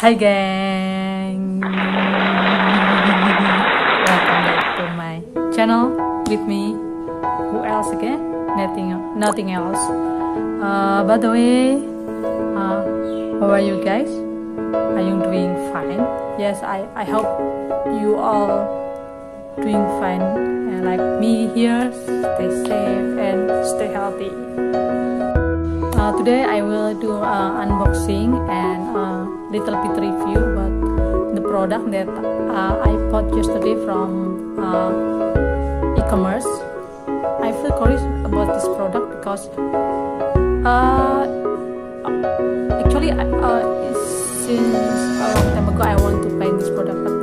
Hi gang, welcome back to my channel with me. Who else again? Nothing else. By the way, how are you guys? Are you doing fine? Yes, I hope you all doing fine, and like me here. Stay safe and stay healthy. Today I will do unboxing and little bit review about the product that I bought yesterday from e-commerce. I feel curious about this product because actually since a long time ago I want to buy this product, but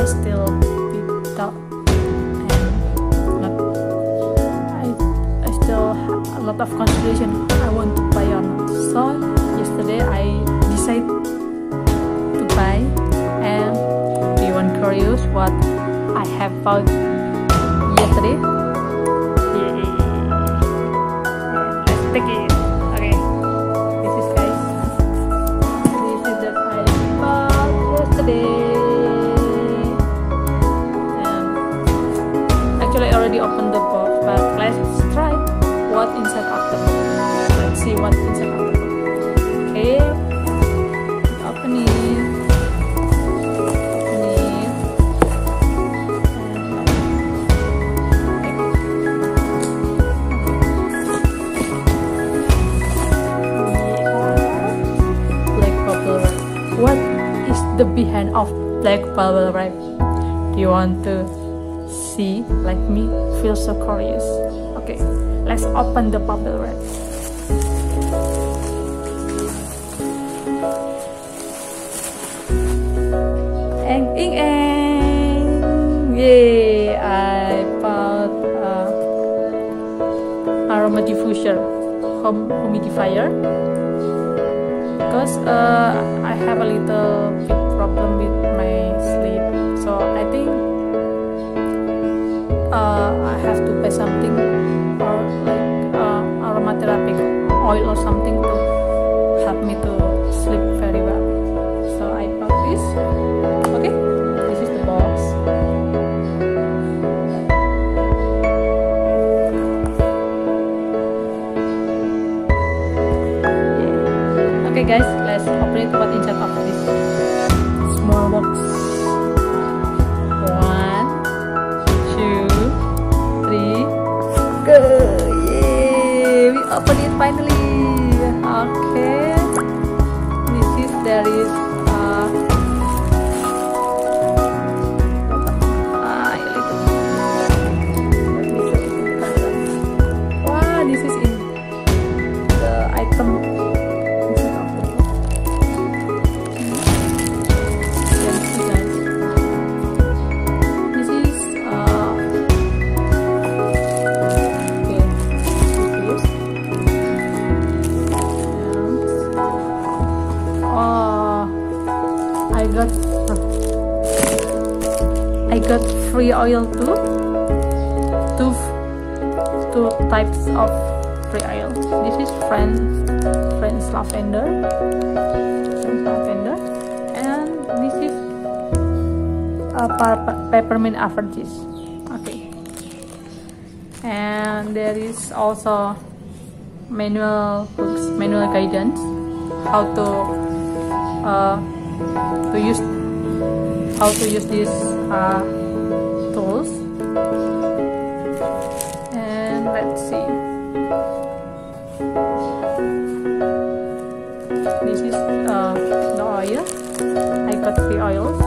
I still without and I still have a lot of consideration I want to buy or not. So yesterday I decided to buy, and do you want curious what I have bought yesterday? Let's take it. Okay, this is guys. This is that I bought yesterday. Actually I already opened the box, but let's try what inside of the box. Let's see what inside of the box. Okay, open it. What is the behind of black bubble wrap? Do you want to see like me? Feel so curious. Okay, let's open the bubble wrap. Yay! I bought aroma diffuser, humidifier. Because I have a little bit problem with my sleep, so I think I have to buy something or like aromatherapy oil or something to help me to sleep very well. So I bought this. Okay, this is the box. Okay guys, let's open it. What inside of this small box? 1, 2, 3, go! Yay! We open it finally. Okay, there is wow, this is in the item. I got free oil too. Two types of free oil. This is French lavender, and this is peppermint averages. Okay, and there is also manual guidance how to use these tools. And let's see, this is the oil. I got 3 oils,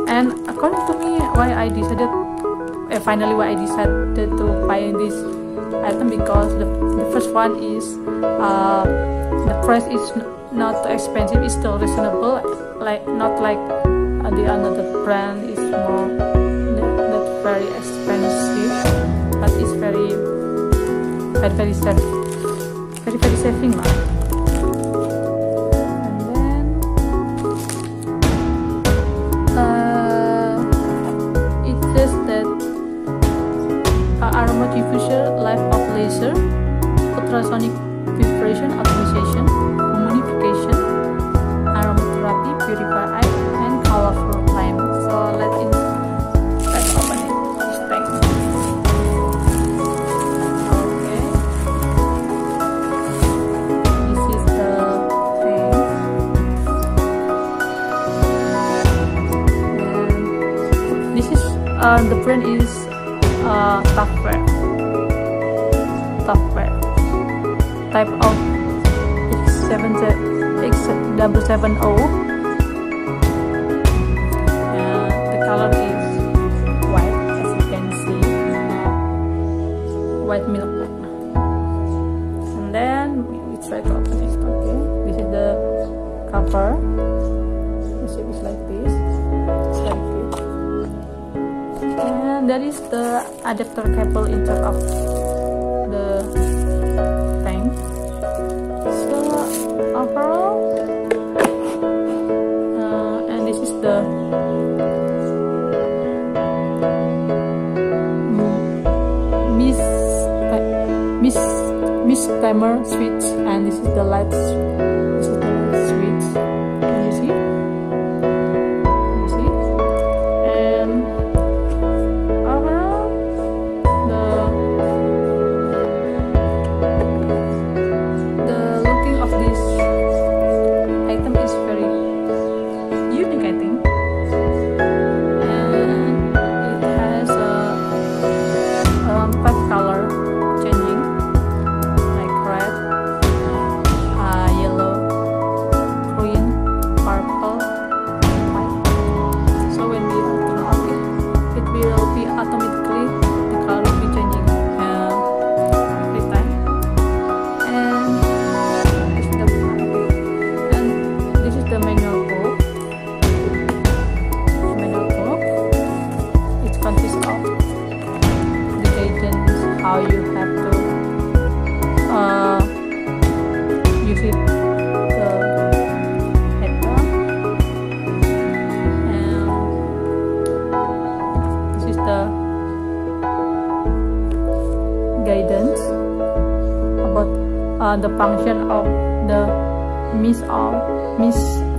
and according to me, why I decided to buy this item, because the first one is the price is not too expensive, it's still reasonable, like not like the another brand is more not very expensive, but it's very saving lah. And then it says that aroma diffuser, life of laser, ultrasonic vibration optimization, humidification, aromatherapy, purifier the brand is Tupperware. Type of X770. The color is white, as you can see, white milk. And then we try to open it. Okay, this is the cover. The shape is like this. It's like this. And that is the adapter cable inside of the tank. So overall, and this is the mist timer switch, and this is the light. This is the light switch. Can you see? Can you see? And overall, the looking of this item is very unique, I think. And it has a 5 color changing, like red, yellow, green, purple, and white. So when we turn on it will be automatically, the color will be changing every time. And this is the manual book. It consists of the guidance how you have to use it, the headphone. And this is the guidance about the function of the mist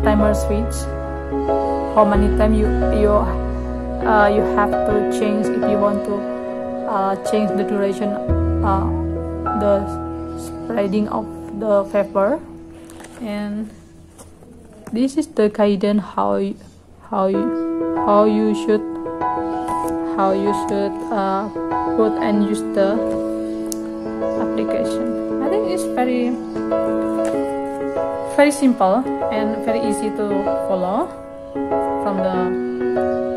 timer switch. How many times you have to change if you want to change the duration, the spreading of the vapor. And this is the guidance how you should put and use the application. I think it's very simple and very easy to follow from the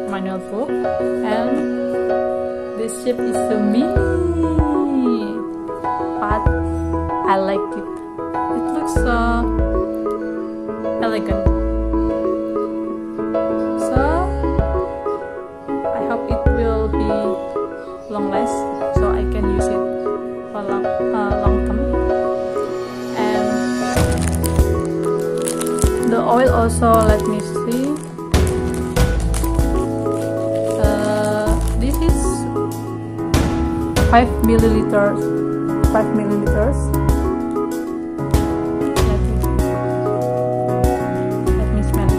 manual book. And this shape is so mini, but I like it. It looks elegant. So I hope it will be long last, so I can use it for long term. And the oil also, let me see. This is 5 milliliters. Let me smell it.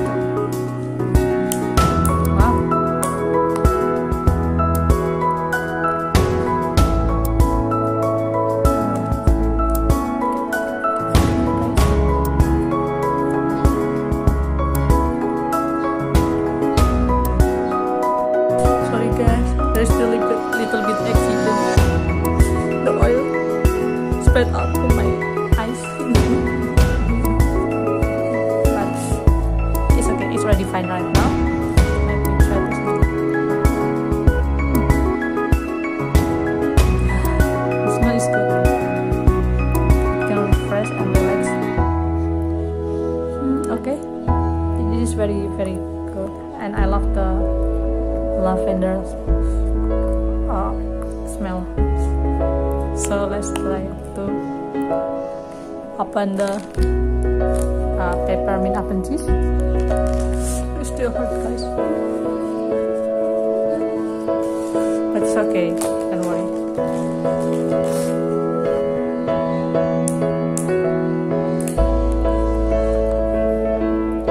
Wow. Sorry guys, there's still a little bit accident. The oil spread out to my eyes. But it's okay, it's already fine right now. Let me try this one. The smell is good. You can refresh and relax. Okay, this is very good, and I love the lavender smell. So let's try to open the peppermint apple juice. It's still hot, guys, but it's okay, don't worry.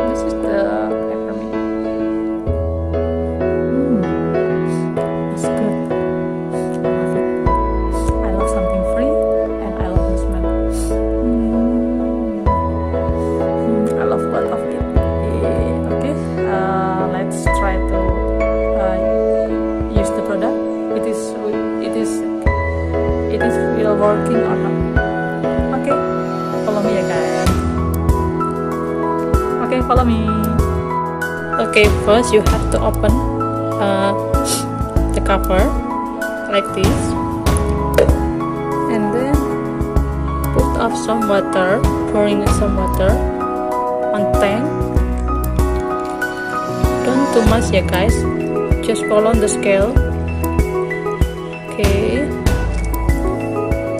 This is the peppermint. It's good. I love something free, and I love the smell. I love both of it. Okay, let's try to use working or not. Okay, follow me guys. Okay, follow me. Okay, first you have to open the cover like this, and then put up some water, pouring some water on tank. Don't too much ya guys, just follow the scale. Okay,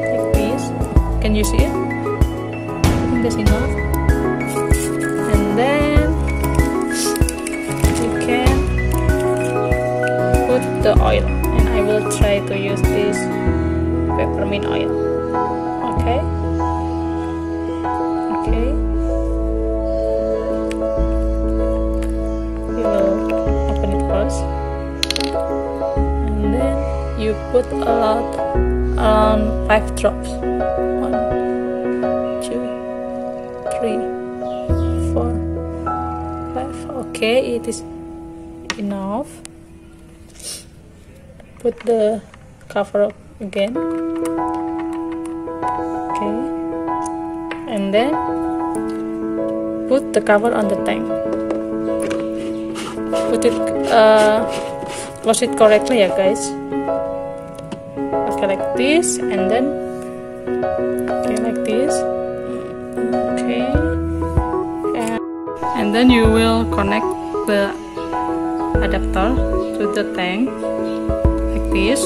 like this. Can you see it? I think that's enough. And then you can put the oil, and I will try to use this peppermint oil. Okay. Okay. You will open it first, and then you put a lot, around 5 drops. 1, 2, 3, 4, 5. Okay, it is enough. Put the cover up again. Okay, and then put the cover on the tank. Put it, close it correctly ya guys. Okay, like this, and then okay, like this. Okay, and then you will connect the adapter to the tank like this.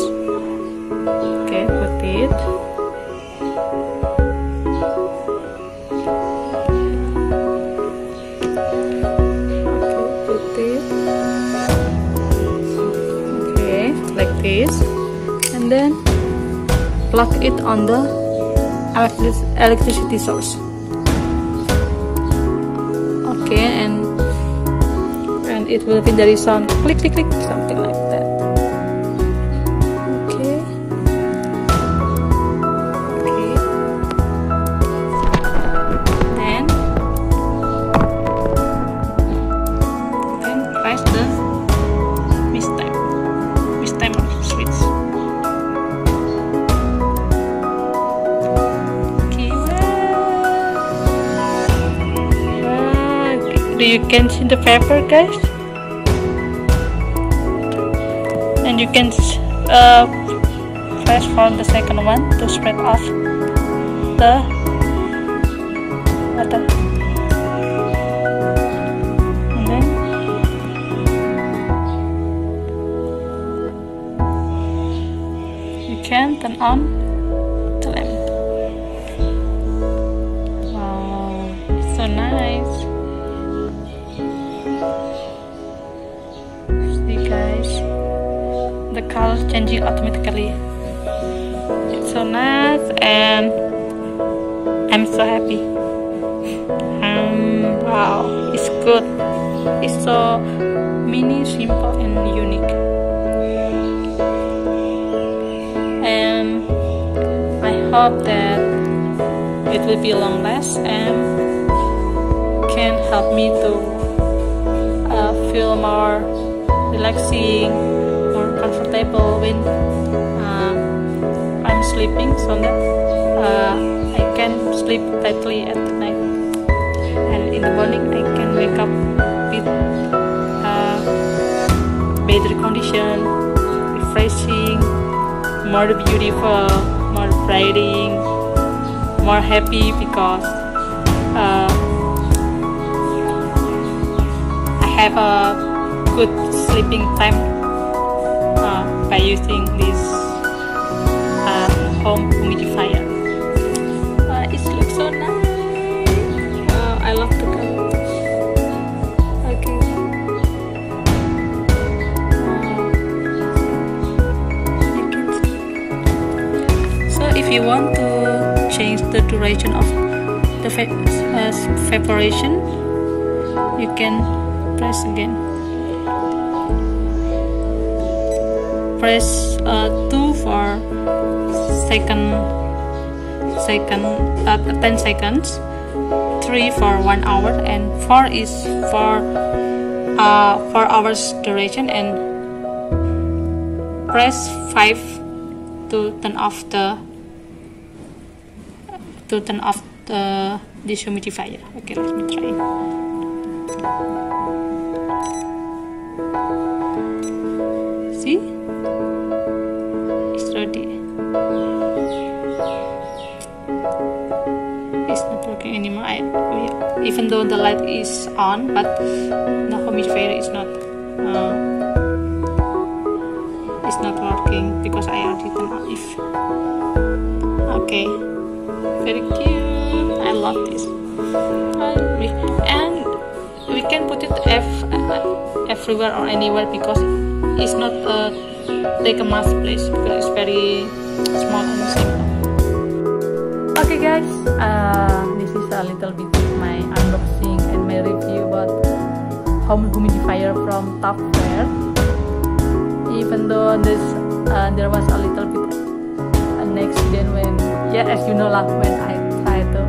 Okay, put it. Like this, and then plug it on the electricity source. Okay, and it will be the sound click click click, something like that. Okay. Okay. Then press the timer switch. Okay. Do you can see the paper guys? And you can press for the second one to spread off the water. And then can turn on the lamp. Wow, it's so nice. See guys, the color changing automatically. It's so nice, and I'm so happy. Wow, it's good. It's so mini, simple, and unique. And I hope that it will be long last and can help me to feel more relaxing, more comfortable when I'm sleeping, so that I can sleep tightly at the night, and in the morning I can wake up with better condition, refreshing, more beautiful, more brightening, more happy, because I have a good sleeping time by using this home humidifier. It looks so nice. I love the color. Okay. If you want to change the duration of the evaporation, you can press again. Press 2 for 10 seconds, 3 for 1 hour, and 4 is for 4 hours duration, and press 5 to turn off the to turn off this humidifier. Okay, let me try. See, it's ready. It's not working anymore. Even though the light is on, but the humidifier is not working because I already turned off. Okay, very cute. I love this. And we can put it everywhere or anywhere because it's not take a mass place because it's very small and simple. Okay guys, this is a little bit my unboxing and my review about home humidifier from Tupperware. Even though there was a little bit an accident when, yeah, as you know lah, when I tried to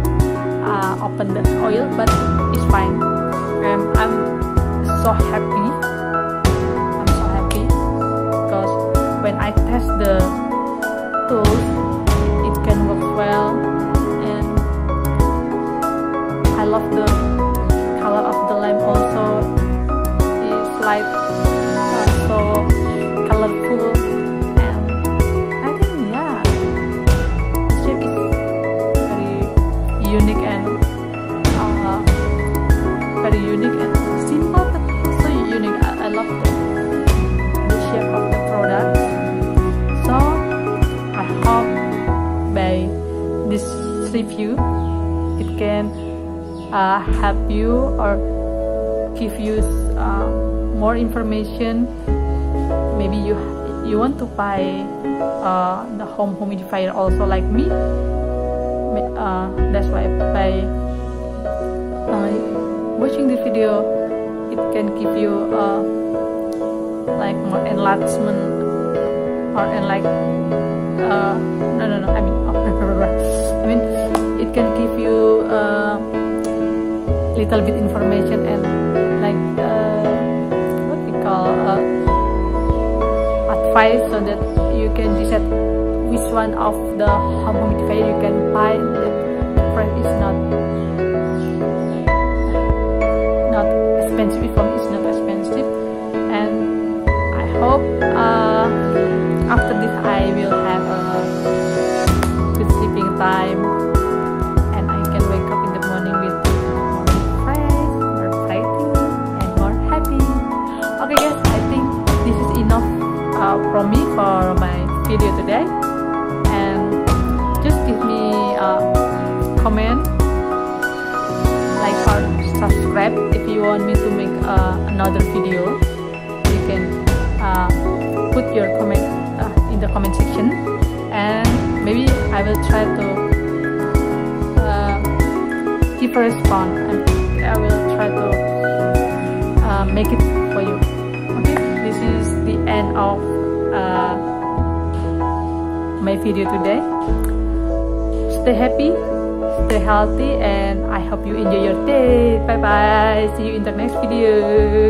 open the oil, but it's fine. I'm so happy. I'm so happy because when I test the tools, it can work well, and I love the color of the lamp also. It's like so colorful, and I think, yeah, the shape is very unique and simple, but so unique. I love the shape of the product. So I hope by this review it can help you or give you more information. Maybe you want to buy the home humidifier also like me. That's why by watching the video, it can give you like more enlargement or I mean it can give you little bit information and like what we call advice, so that you can decide which one of the home humidifier you can buy. The price is not expensive. For me, it's not expensive, and I hope after this I will have a good sleeping time, and I can wake up in the morning with more fresh, more fighting, and more happy. Okay guys, I think this is enough from me for my video today, and just give me a comment, like or subscribe if you want me to make another video. You can put your comment in the comment section, and maybe I will try to give a response, and I will try to make it for you. Okay, this is the end of my video today. Stay happy, stay healthy, and I hope you enjoy your day. Bye bye. See you in the next video.